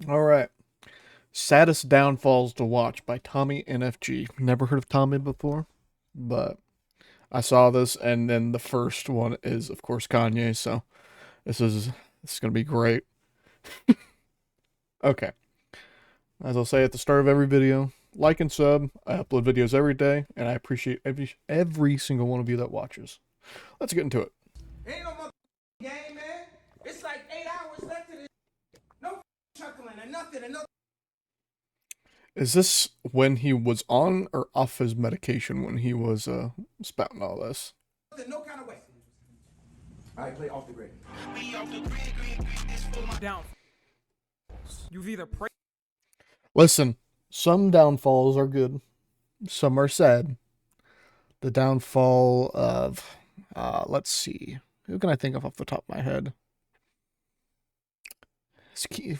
All right. Saddest Downfalls to Watch by Tommy NFG. Never heard of Tommy before, but I saw this, and then the first one is, of course, Kanye. So this is gonna be great. Okay, as I'll say at the start of every video, like and sub. I upload videos every day, and I appreciate every single one of you that watches. Let's get into it. Ain't no mother game, man. It's like 8 hours left to this. No chuckling and nothing and no. Is this when he was on or off his medication when he was spouting all this? No kind of way. All right, play off the grid. Down. You've either prayed. Listen, some downfalls are good, some are sad. The downfall of, let's see, who can I think of off the top of my head?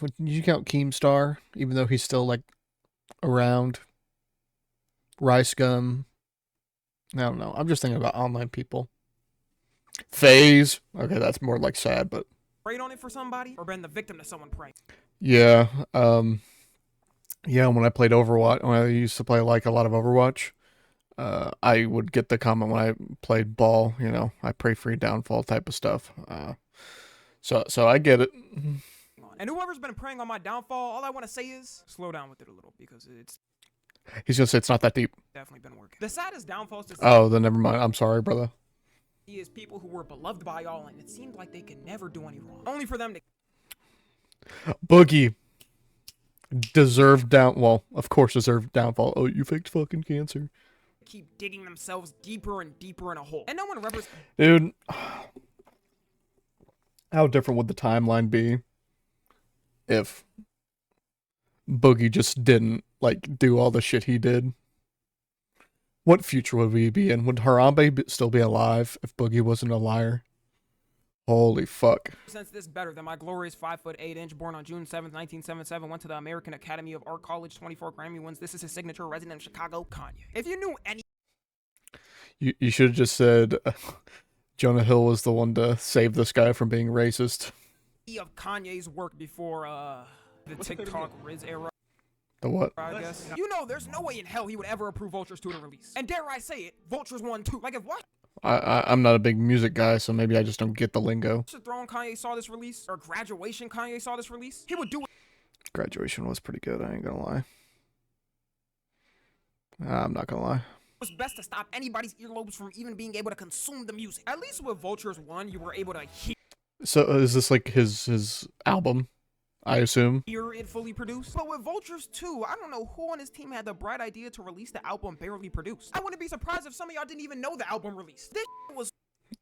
Would you count Keemstar, even though he's still like around? Rice Gum. I don't know. I'm just thinking about online people. FaZe. Okay, that's more like sad, but Prayed on it for somebody or been the victim to someone praying. yeah. Yeah, when I played Overwatch, when I used to play like a lot of Overwatch, I would get the comment when I played ball, I pray for your downfall type of stuff. So I get it. And whoever's been praying on my downfall, all I want to say is slow down with it a little because it's He's gonna say it's not that deep. definitely been working. The saddest downfalls to Oh, then never mind. I'm sorry, brother. see is people who were beloved by all and it seemed like they could never do any wrong. Only for them to Boogie deserved well, of course deserved downfall. Oh, you faked fucking cancer. keep digging themselves deeper and deeper in a hole. And no one remembers. Dude, how different would the timeline be if Boogie just didn't like do all the shit he did? What future would we be in? Would Harambe still be alive if Boogie wasn't a liar? Holy fuck. Sense this better than my glorious 5'8" born on June 7th, 1977, went to the American Academy of Art College, 24 Grammy wins. This is his signature, resident of Chicago, Kanye. If you knew any You should have just said Jonah Hill was the one to save this guy from being racist. of Kanye's work before the TikTok Riz era, The what? I guess. You know, there's no way in hell he would ever approve Vultures 2 to release. And dare I say it, Vultures 1 too. Like if what? I'm not a big music guy, so maybe I just don't get the lingo. Watch the Throne Kanye saw this release, or Graduation Kanye saw this release, he would do it. Graduation was pretty good, I ain't gonna lie. I'm not gonna lie. It was best to stop anybody's earlobes from even being able to consume the music. At least with Vultures 1, you were able to So is this like his album? I assume. hear it fully produced. But with Vultures 2, I don't know who on his team had the bright idea to release the album barely produced. I wouldn't be surprised if some of y'all didn't even know the album released. This was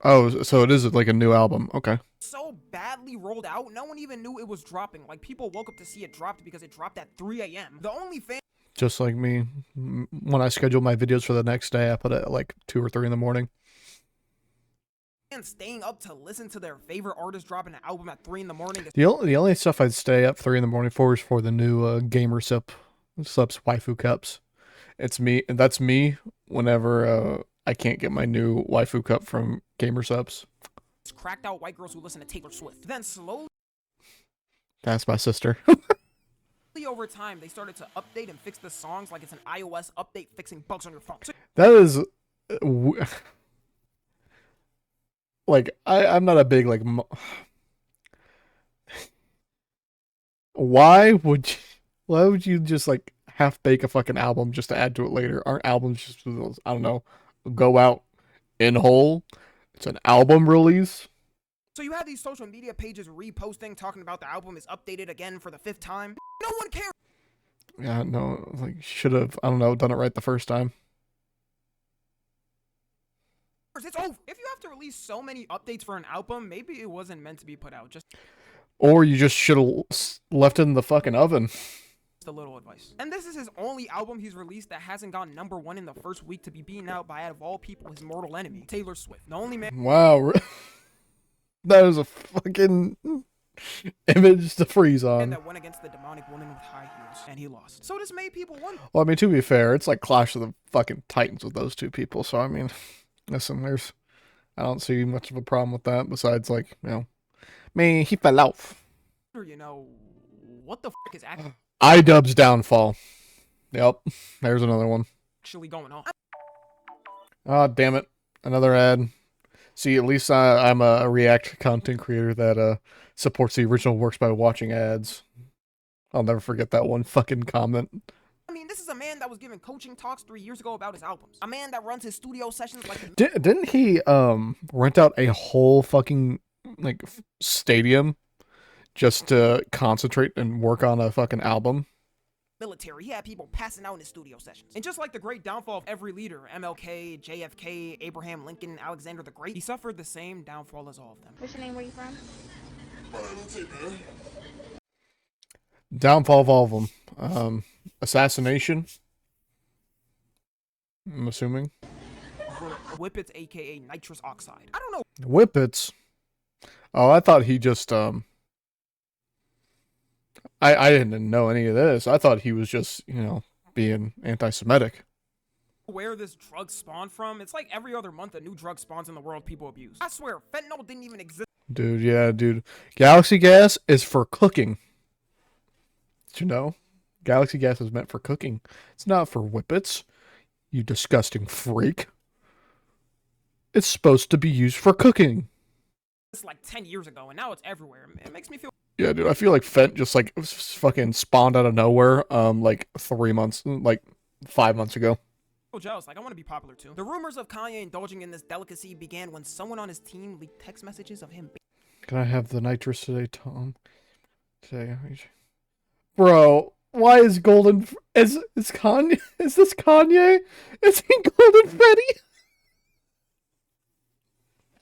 Oh, so it is like a new album. Okay. so badly rolled out, no one even knew it was dropping. Like, people woke up to see it dropped because it dropped at 3 a.m. The only fan Just like me. When I schedule my videos for the next day, I put it at like 2 or 3 in the morning. staying up to listen to their favorite artist dropping an album at 3 in the morning. The only stuff I'd stay up 3 in the morning for is for the new Gamer Subs waifu cups. It's me, and that's me whenever I can't get my new waifu cup from Gamer Subs. Cracked out white girls who listen to Taylor Swift. Then slowly That's my sister. over time, they started to update and fix the songs like it's an iOS update fixing bugs on your phone. So That is like I'm not a big like why would you just like half bake a fucking album just to add to it later? Aren't albums just, I don't know, go out in whole? It's an album release. So you have these social media pages reposting, talking about the album is updated again for the 5th time. No one cares. Yeah, no, like should have, I don't know, done it right the first time. It's over. If you have to release so many updates for an album, maybe it wasn't meant to be put out. Just Or you just should have left it in the fucking oven. a little advice. And this is his only album he's released that hasn't gone #1 in the first week to be beaten out by, out of all people, his mortal enemy, Taylor Swift. The only man Wow. That is a fucking image to freeze on. that went against the demonic woman with high heels, and he lost. So this made people wonder. Well, I mean, to be fair, it's like Clash of the fucking Titans with those two people. So, I mean, listen, I don't see much of a problem with that besides, like, me, he fell off. You know, what the fuck is iDubbbz downfall. Yep, there's another one. actually going on. Oh, damn it. Another ad. See, at least I'm a React content creator that supports the original works by watching ads. I'll never forget that one fucking comment. I mean, this is a man that was giving coaching talks 3 years ago about his albums. A man that runs his studio sessions like Didn't he rent out a whole fucking like stadium just to concentrate and work on a fucking album? military. He had people passing out in his studio sessions. And just like the great downfall of every leader, MLK, JFK, Abraham Lincoln, Alexander the Great, he suffered the same downfall as all of them. What's your name? Where you from? Downfall of all of them. Assassination. I'm assuming. Whippets, aka nitrous oxide. I don't know. Whippets. Oh, I thought he just I didn't know any of this. I thought he was just, being anti-Semitic. Where this drug spawned from. It's like every other month a new drug spawns in the world people abuse. I swear, fentanyl didn't even exist. Dude, yeah, dude. Galaxy gas is for cooking. Did you know? Galaxy gas is meant for cooking. It's not for whippets. You disgusting freak. It's supposed to be used for cooking. It's like 10 years ago, and now it's everywhere. It makes me feel Yeah, dude, I feel like Fent just like fucking spawned out of nowhere like 3 months, like 5 months ago. jealous. Like, I want to be popular too. The rumors of Kanye indulging in this delicacy began when someone on his team leaked text messages of him. Can I have the nitrous today, Tom? Today, bro. Why is Golden is Kanye? Is this Kanye? Is he Golden Freddy?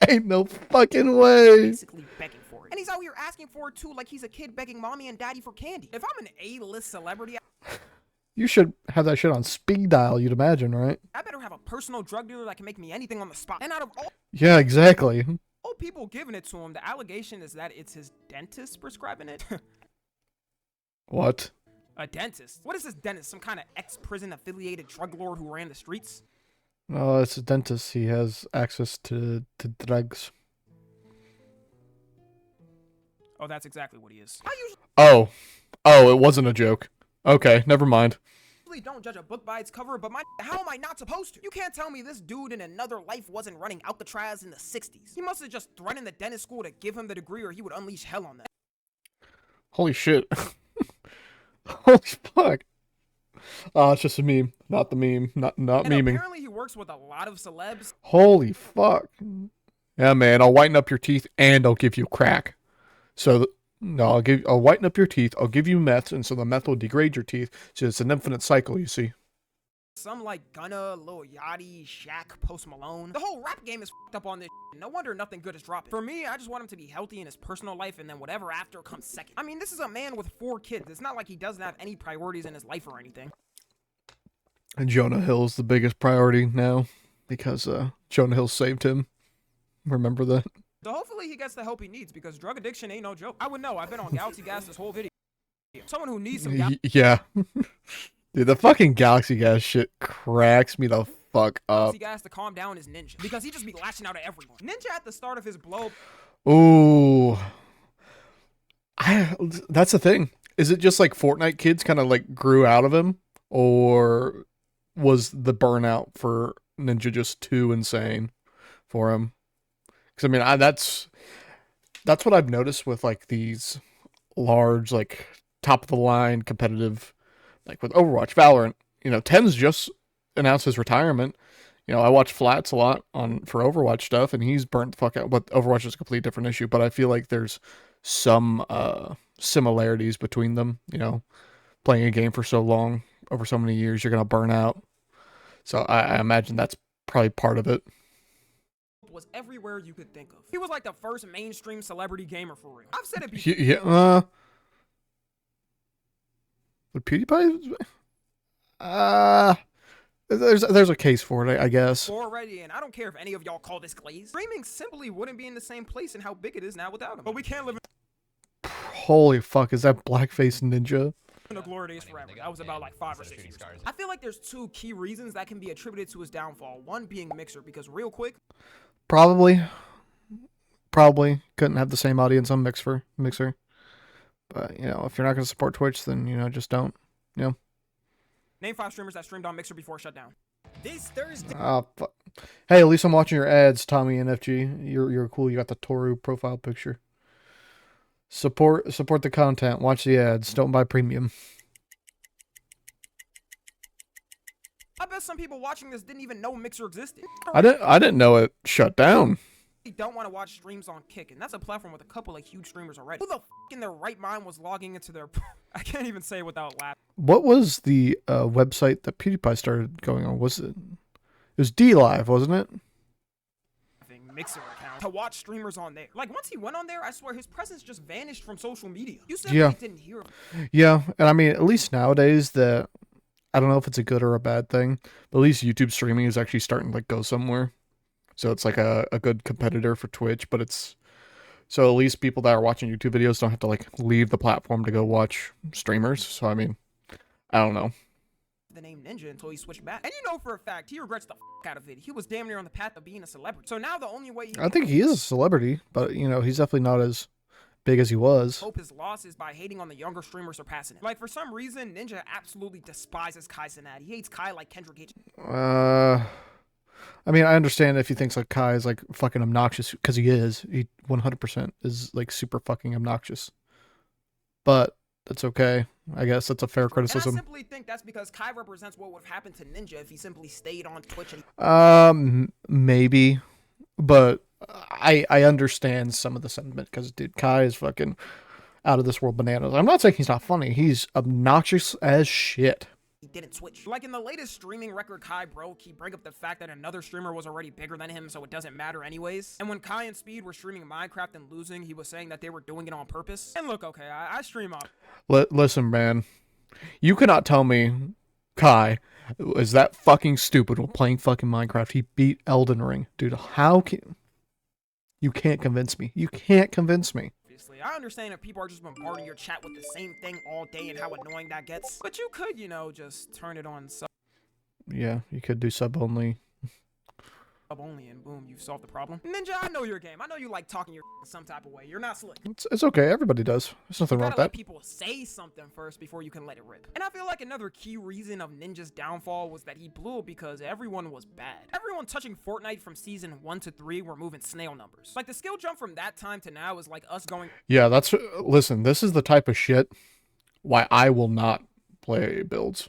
Ain't no fucking way. Basically begging for it. And he's out here asking for it too, like he's a kid begging mommy and daddy for candy. If I'm an A-list celebrity, You should have that shit on speed dial, you'd imagine, right? I better have a personal drug dealer that can make me anything on the spot. And out of Yeah, exactly. all people giving it to him, the allegation is that it's his dentist prescribing it. What? A dentist? What is this dentist? Some kind of ex-prison affiliated drug lord who ran the streets? Oh, it's a dentist. He has access to drugs. Oh, that's exactly what he is. I Oh, it wasn't a joke. Okay, never mind. usually don't judge a book by its cover, but how am I not supposed to? You can't tell me this dude in another life wasn't running Alcatraz in the 60s. He must have just threatened the dentist school to give him the degree or he would unleash hell on them. Holy shit. Holy fuck. Oh, it's just a meme. Not the meme. Not And memeing. apparently he works with a lot of celebs. Holy fuck. Yeah, man, I'll whiten up your teeth and I'll give you crack. So, no, I'll whiten up your teeth, I'll give you meth, and so the meth will degrade your teeth. So it's an infinite cycle, you see. Some like Gunna, Lil Yachty, Shaq, Post Malone. The whole rap game is fucked up on this shit. No wonder nothing good is dropping. For me, I just want him to be healthy in his personal life and then whatever after comes second. I mean, this is a man with 4 kids. It's not like he doesn't have any priorities in his life or anything. And Jonah Hill's the biggest priority now because Jonah Hill saved him. Remember that? So hopefully he gets the help he needs because drug addiction ain't no joke. I would know. I've been on Galaxy Gas this whole video. Someone who needs some Yeah. Dude, the fucking Galaxy Gas shit cracks me the fuck up. Galaxy Gas to calm down is Ninja because he just be lashing out at everyone. Ninja at the start of his blow. Ooh. That's the thing. Is it just like Fortnite kids kind of like grew out of him? Or was the burnout for Ninja just too insane for him? Because I mean, that's what I've noticed with like these large, like top of the line competitive, like with Overwatch, Valorant. Ten's just announced his retirement. I watch Flats a lot for Overwatch stuff, and he's burnt the fuck out. But Overwatch is a completely different issue. But I feel like there's some similarities between them. Playing a game for so long, over so many years, you're gonna burn out. So I imagine that's probably part of it. Was everywhere you could think of. He was like the first mainstream celebrity gamer for real. I've said it before. Yeah. Would PewDiePie? There's a case for it, I guess. Already, and I don't care if any of y'all call this glaze. Streaming simply wouldn't be in the same place and how big it is now without him. But we can't live Holy fuck, is that Blackface Ninja? in the glory days forever. That was about like 5 or 6 years ago. I feel like there's 2 key reasons that can be attributed to his downfall. One being Mixer, because real quick, Probably couldn't have the same audience on Mixer. But you know, if you're not gonna support Twitch, then you know, just don't. You know. Name 5 streamers that streamed on Mixer before shutdown. This Thursday. Hey, at least I'm watching your ads, Tommy NFG. You're cool. You got the Toru profile picture. Support the content. Watch the ads. Don't buy premium. I bet some people watching this didn't even know Mixer existed. I didn't know it shut down. Don't want to watch streams on Kick, and that's a platform with a couple of huge streamers already. Who the f in their right mind was logging into their... I can't even say it without laughing. What was the website that PewDiePie started going on? Was it? It was DLive, wasn't it? Mixer account to watch streamers on there. Like, once he went on there, I swear his presence just vanished from social media. You said Yeah. didn't hear him. Yeah, and I mean, at least nowadays, that I don't know if it's a good or a bad thing, but at least YouTube streaming is actually starting to like go somewhere. So it's like a good competitor for Twitch, but it's so at least people that are watching YouTube videos don't have to like leave the platform to go watch streamers. So I mean, I don't know. The name Ninja until he switched back. And you know for a fact, he regrets the f out of it. He was damn near on the path of being a celebrity. So now the only way he I think he is a celebrity, but you know, he's definitely not as big as he was. hope his loss is by hating on the younger streamer surpassing him. Like, for some reason, Ninja absolutely despises Kai Cenat. He hates Kai like Kendrick hates. I mean, I understand if he thinks like Kai is like fucking obnoxious, because he is. He 100% is like super fucking obnoxious. But that's okay. I guess that's a fair And I criticism. simply think that's because Kai represents what would have happened to Ninja if he simply stayed on Twitch and Maybe, but I understand some of the sentiment because dude, Kai is fucking out of this world bananas. I'm not saying he's not funny. He's obnoxious as shit. he didn't switch. Like in the latest streaming record Kai broke, he bring up the fact that another streamer was already bigger than him, so it doesn't matter anyways. And when Kai and Speed were streaming Minecraft and losing, he was saying that they were doing it on purpose. And look, okay, I stream up. Listen, man, you cannot tell me Kai is that fucking stupid while playing fucking Minecraft. He beat Elden Ring, dude. How can you can't convince me? You can't convince me. Obviously, I understand if people are just bombarding your chat with the same thing all day and how annoying that gets. But you could, you know, just turn it on sub Yeah, you could do sub only. only and boom, you've solved the problem. Ninja, I know your game. I know you like talking your some type of way. You're not slick. It's okay. Everybody does. There's nothing wrong Gotta with let that. people say something first before you can let it rip. And I feel like another key reason of Ninja's downfall was that he blew because everyone was bad. Everyone touching Fortnite from season 1 to 3 were moving snail numbers. Like the skill jump from that time to now is like us going Yeah, that's listen. This is the type of shit why I will not play builds.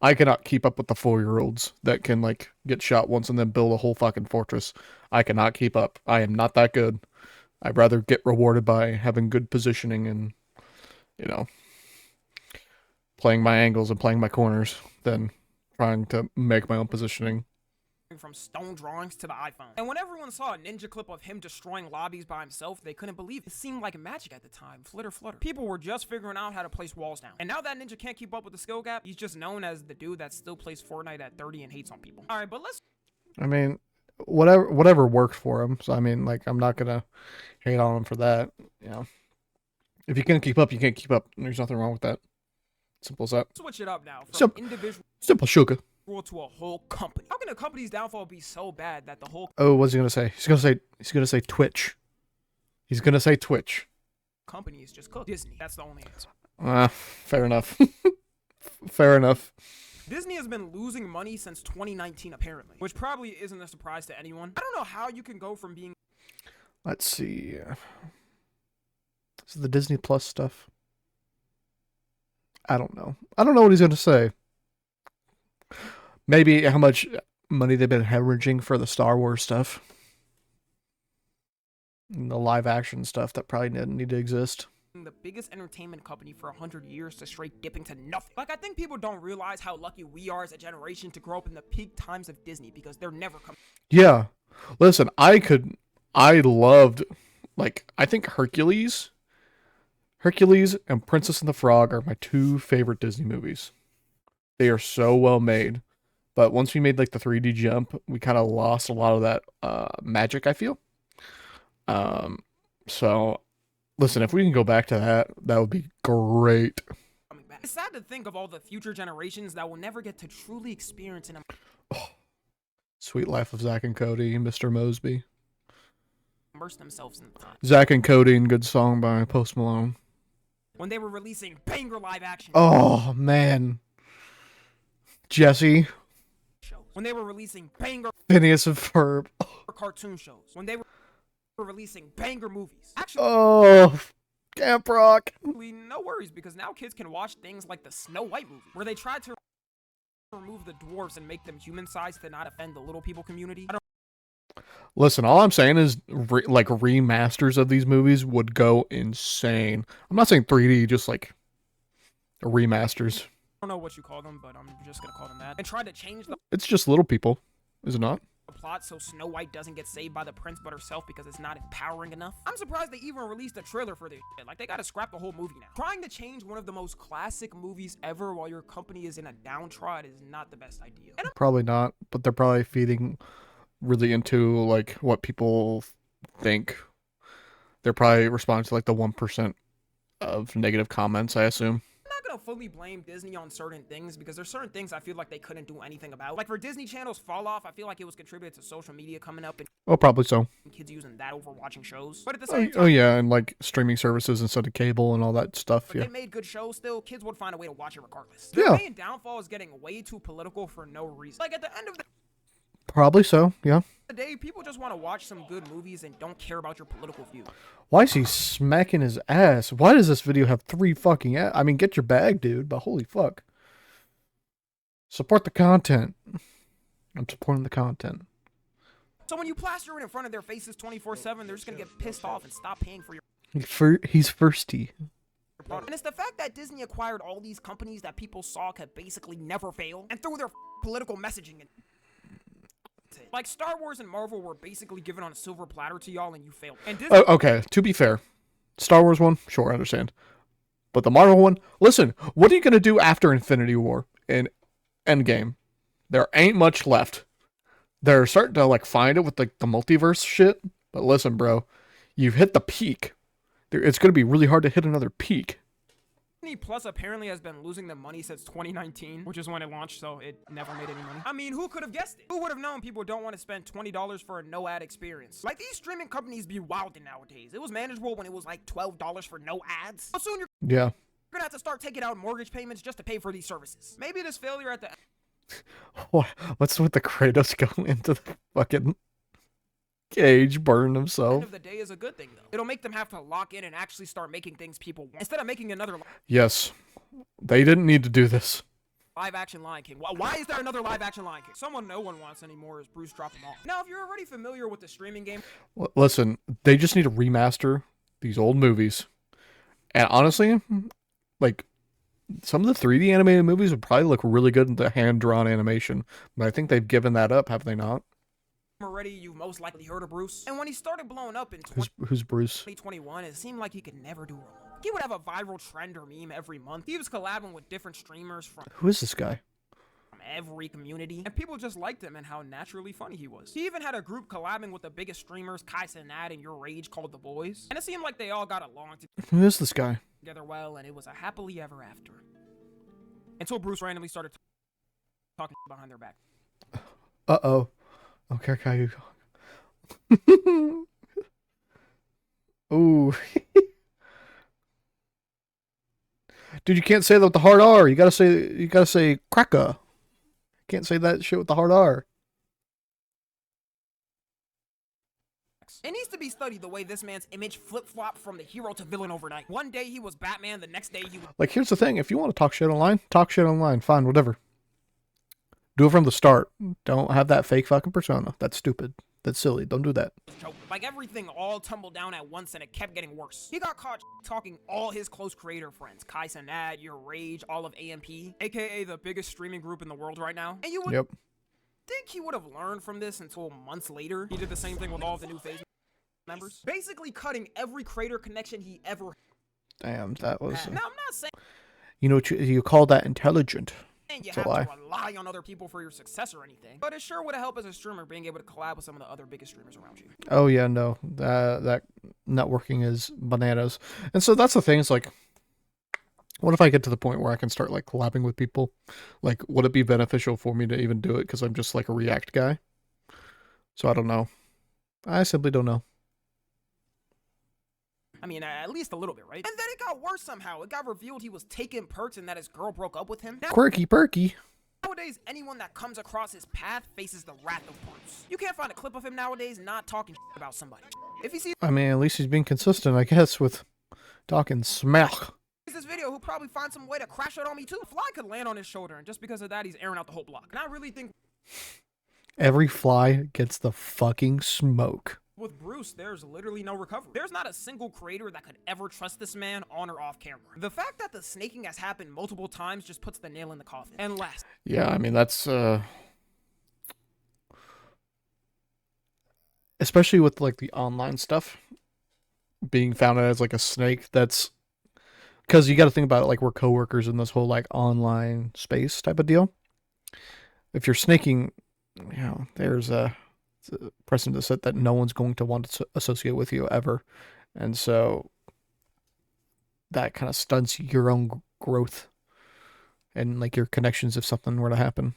I cannot keep up with the 4-year-olds that can like get shot once and then build a whole fucking fortress. I cannot keep up. I am not that good. I'd rather get rewarded by having good positioning and, you know, playing my angles and playing my corners than trying to make my own positioning. from stone drawings to the iPhone. And when everyone saw a Ninja clip of him destroying lobbies by himself, they couldn't believe it. It seemed like magic at the time. Flitter flutter. People were just figuring out how to place walls down. And now that Ninja can't keep up with the skill gap, he's just known as the dude that still plays Fortnite at 30 and hates on people. Alright, but let's I mean, whatever worked for him. So I mean, like, I'm not gonna hate on him for that. You know, if you can't keep up, you can't keep up. There's nothing wrong with that. Simple as that. switch it up now from Simple. individual Simple sugar. to a whole company. How can a company's downfall be so bad that the whole Oh, what's he gonna say? He's gonna say Twitch. He's gonna say Twitch. company is just cooked? Disney. That's the only answer. Fair enough. Fair enough. Disney has been losing money since 2019 apparently, which probably isn't a surprise to anyone. I don't know how you can go from being Let's see. This is the Disney Plus stuff. I don't know. I don't know what he's gonna say. Maybe how much money they've been hemorrhaging for the Star Wars stuff. And the live action stuff that probably didn't need to exist. the biggest entertainment company for 100 years to straight dipping to nothing. Like, I think people don't realize how lucky we are as a generation to grow up in the peak times of Disney because they're never coming. Yeah. Listen, I loved, like, I think Hercules and Princess and the Frog are my two favorite Disney movies. They are so well made. But once we made, like, the 3D jump, we kind of lost a lot of that magic, I feel. So, listen, if we can go back to that, that would be great. Back. It's sad to think of all the future generations that will never get to truly experience and Sweet Life of Zack and Cody, Mr. Mosby. immerse themselves in the time. Zack and Cody, and good song by Post Malone. when they were releasing banger live action Oh man, Jesse, shows, when they were releasing banger Phineas and Ferb. cartoon shows, when they were releasing banger movies. Actually, Oh, Camp Rock. no worries, because now kids can watch things like the Snow White movie, where they tried to remove the dwarves and make them human-sized to not offend the little people community. I don't Listen, all I'm saying is like remasters of these movies would go insane. I'm not saying 3D, just like remasters. know what you call them, but I'm just gonna call them that. And try to change the It's just little people, is it not? plot so Snow White doesn't get saved by the prince but herself because it's not empowering enough. I'm surprised they even released a trailer for this shit. Like, they gotta scrap the whole movie now. Trying to change one of the most classic movies ever while your company is in a downtrod is not the best idea. And Probably not, but they're probably feeding really into like what people think. They're probably responding to like the 1% of negative comments, I assume. I'm not gonna fully blame Disney on certain things because there's certain things I feel like they couldn't do anything about. Like, for Disney Channel's fall off, I feel like it was contributed to social media coming up and Oh, probably so. kids using that over watching shows. But at the Oh, same time, oh yeah, and like streaming services instead of cable and all that stuff. if Yeah. they made good shows still, kids would find a way to watch it regardless. Yeah. Their main downfall is getting way too political for no reason. Like, at the end of the Probably so, yeah. day, people just want to watch some good movies and don't care about your political view. Why is he smacking his ass? Why does this video have 3 fucking I mean, get your bag, dude, but holy fuck. Support the content. I'm supporting the content. So when you plaster it in front of their faces 24/7, they're just gonna get pissed off and stop paying for your He's thirsty. product. And it's the fact that Disney acquired all these companies that people saw could basically never fail, and threw their political messaging in. Like, Star Wars and Marvel were basically given on a silver platter to y'all, and you failed. And Disney. Oh, okay, to be fair, Star Wars one, sure, I understand. But the Marvel one, listen, what are you going to do after Infinity War and Endgame? There ain't much left. They're starting to, like, find it with, like, the multiverse shit. But listen, bro, you've hit the peak. It's going to be really hard to hit another peak. Disney Plus apparently has been losing them money since 2019, which is when it launched, so it never made any money. I mean, who could have guessed it? Who would have known people don't want to spend $20 for a no-ad experience? Like, these streaming companies be wildin' nowadays. It was manageable when it was like $12 for no ads. But soon you're Yeah. gonna have to start taking out mortgage payments just to pay for these services. Maybe this failure at the What's with the Kratos go into the fucking cage, burn end himself? of the day is a good thing, though. It'll make them have to lock in and actually start making things people want, instead of making another Yes. They didn't need to do this. live-action Lion King. Why is there another live-action Lion King? Someone no one wants anymore is Bruce Drop Them Off. Now, if you're already familiar with the streaming game, Listen, they just need to remaster these old movies. And honestly, like, some of the 3D animated movies would probably look really good in the hand-drawn animation. But I think they've given that up, have they not? already, you've most likely heard of Bruce. And when he started blowing up in Who's Bruce? 2021, it seemed like he could never do wrong. He would have a viral trend or meme every month. He was collabing with different streamers from Who is this guy? every community, and people just liked him and how naturally funny he was. He even had a group collabing with the biggest streamers, Kai Cenat and Your Rage, called The Boys. And it seemed like they all got along Who is this guy? together well, and it was a happily ever after. Until Bruce randomly started talking behind their back. Uh-oh. Okay, okay. Ooh. Dude, you can't say that with the hard R. You gotta say cracker. Can't say that shit with the hard R. It needs to be studied the way this man's image flip-flopped from the hero to villain overnight. One day he was Batman, the next day he was... Like, here's the thing. If you want to talk shit online, talk shit online. Fine, whatever. Do it from the start. Don't have that fake fucking persona. That's stupid. That's silly. Don't do that. Joke. Like, everything all tumbled down at once and it kept getting worse. He got caught talking all his close creator friends, Kai Cenat, Your Rage, all of AMP, aka the biggest streaming group in the world right now. And you would Yep. think he would have learned from this until months later. He did the same thing with all of the new FaZe members, basically cutting every creator connection he ever Damn, that was... had. Now, I'm not saying You know what you call that intelligent. you It's a have lie. to rely on other people for your success or anything, but it sure would have helped as a streamer being able to collab with some of the other biggest streamers around you. Oh yeah, no. That networking is bananas. And so that's the thing, is like, what if I get to the point where I can start like collabing with people? Like, would it be beneficial for me to even do it because I'm just like a React guy? So I don't know. I simply don't know. I mean, at least a little bit, right? And then it got worse somehow. It got revealed he was taking perks and that his girl broke up with him. Quirky perky. Nowadays, anyone that comes across his path faces the wrath of Bruce. You can't find a clip of him nowadays not talking about somebody. If he sees I mean, at least he's being consistent, I guess, with talking smack. this video, he'll probably find some way to crash out on me too. A fly could land on his shoulder, and just because of that, he's airing out the whole block. And I really think Every fly gets the fucking smoke. with Bruce, there's literally no recovery. There's not a single creator that could ever trust this man on or off camera. The fact that the snaking has happened multiple times just puts the nail in the coffin. And last, Yeah, I mean, that's, especially with, like, the online stuff, being found out as, like, a snake, that's, because you got to think about it, like, we're coworkers in this whole, like, online space type of deal. If you're snaking, you know, there's a precedent to set that no one's going to want to associate with you ever. And so that kind of stunts your own growth and, like, your connections if something were to happen.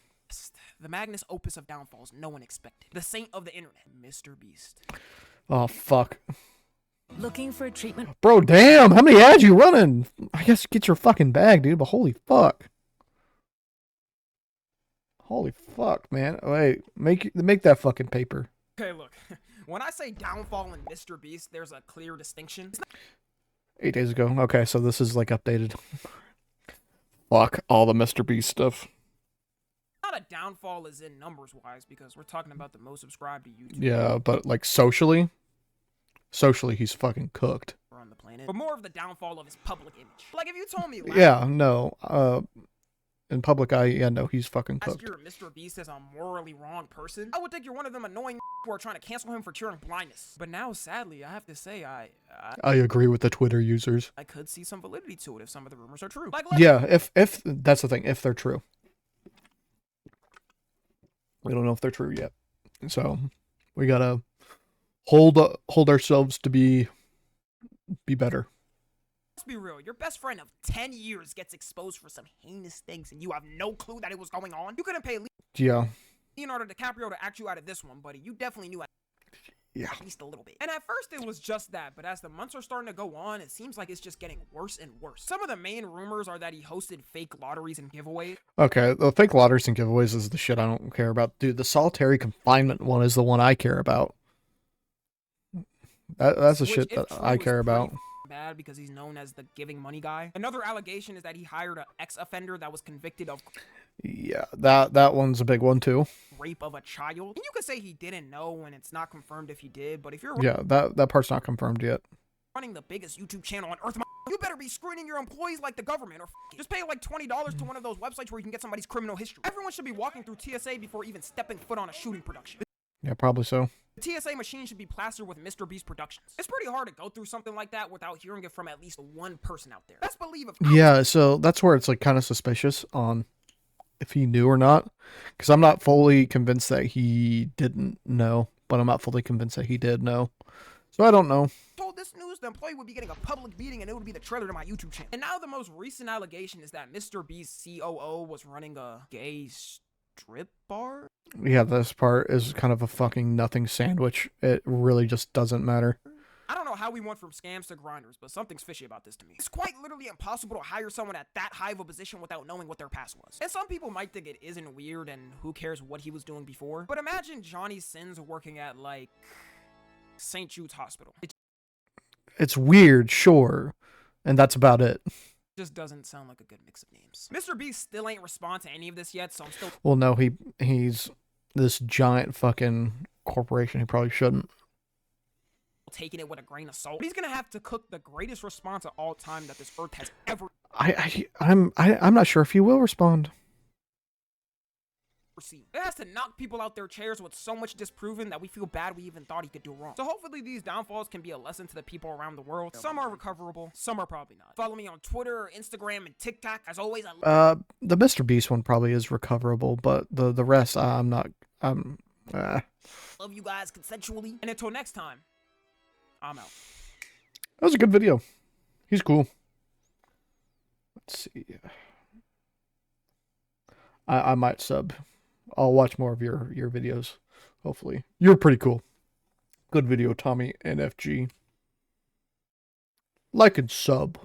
the magnus opus of downfalls no one expected. The saint of the internet, Mr. Beast. Oh, fuck. Looking for treatment? Bro, damn, how many ads you running? I guess get your fucking bag, dude, but holy fuck. Holy fuck, man. Wait, make that fucking paper. Okay, look. When I say downfall in Mr. Beast, there's a clear distinction. It's 8 days ago. Okay, so this is, like, updated. Fuck all the Mr. Beast stuff. not a downfall as in numbers-wise, because we're talking about the most subscribed to YouTube Yeah, but, like, socially, he's fucking cooked. on the planet. But more of the downfall of his public image. Like, if you told me last Yeah, no. In public eye, yeah, no, he's fucking cooked. year Mr. Beast is a morally wrong person, I would think you're one of them annoying who are trying to cancel him for cheering blindness. But now, sadly, I have to say, I agree with the Twitter users. could see some validity to it if some of the rumors are true. Like, Yeah, if that's the thing, if they're true. We don't know if they're true yet. So we gotta hold ourselves to be better. let's be real, your best friend of 10 years gets exposed for some heinous things and you have no clue that it was going on? You couldn't pay Yeah. Leonardo DiCaprio to act you out of this one, buddy. You definitely knew Yeah. at least a little bit. And at first it was just that, but as the months are starting to go on, it seems like it's just getting worse and worse. Some of the main rumors are that he hosted fake lotteries and giveaways. Okay, the fake lotteries and giveaways is the shit I don't care about. Dude, the solitary confinement one is the one I care about. That's the which, shit if that true, I is care about. pretty bad because he's known as the giving money guy. Another allegation is that he hired an ex-offender that was convicted of Yeah, that one's a big one too. rape of a child. And you could say he didn't know and it's not confirmed if he did, but if you're Yeah, that part's not confirmed yet. running the biggest YouTube channel on earth, you better be screening your employees like the government, or just pay like $20 to one of those websites where you can get somebody's criminal history. Everyone should be walking through TSA before even stepping foot on a shooting production. Yeah, probably so. The TSA machine should be plastered with Mr. Beast Productions. It's pretty hard to go through something like that without hearing it from at least one person out there. Best believe if Yeah, so that's where it's, like, kind of suspicious on if he knew or not, because I'm not fully convinced that he didn't know, but I'm not fully convinced that he did know. So I don't know. told this news, the employee would be getting a public beating and it would be the trailer to my YouTube channel. And now the most recent allegation is that Mr. Beast's COO was running a gay strip bar? Yeah, this part is kind of a fucking nothing sandwich. It really just doesn't matter. I don't know how we went from scams to grinders, but something's fishy about this to me. It's quite literally impossible to hire someone at that high of a position without knowing what their past was. And some people might think it isn't weird and who cares what he was doing before. But imagine Johnny Sins working at, like, St. Jude's Hospital. It It's weird, sure, and that's about it. just doesn't sound like a good mix of names. Mr. Beast still ain't respond to any of this yet, so I'm still Well, no, he's this giant fucking corporation. He probably shouldn't. taking it with a grain of salt. But he's gonna have to cook the greatest response of all time that this earth has ever I'm not sure if he will respond. seen. It has to knock people out their chairs with so much disproven that we feel bad we even thought he could do wrong. So hopefully these downfalls can be a lesson to the people around the world. Some are recoverable, some are probably not. Follow me on Twitter, Instagram, and TikTok. As always, I The Mr. Beast one probably is recoverable, but the rest, I'm not. love you guys consensually. And until next time, I'm out. That was a good video. He's cool. Let's see. I might sub. I'll watch more of your videos. Hopefully, you're pretty cool. Good video, Tommy NFG. like and sub.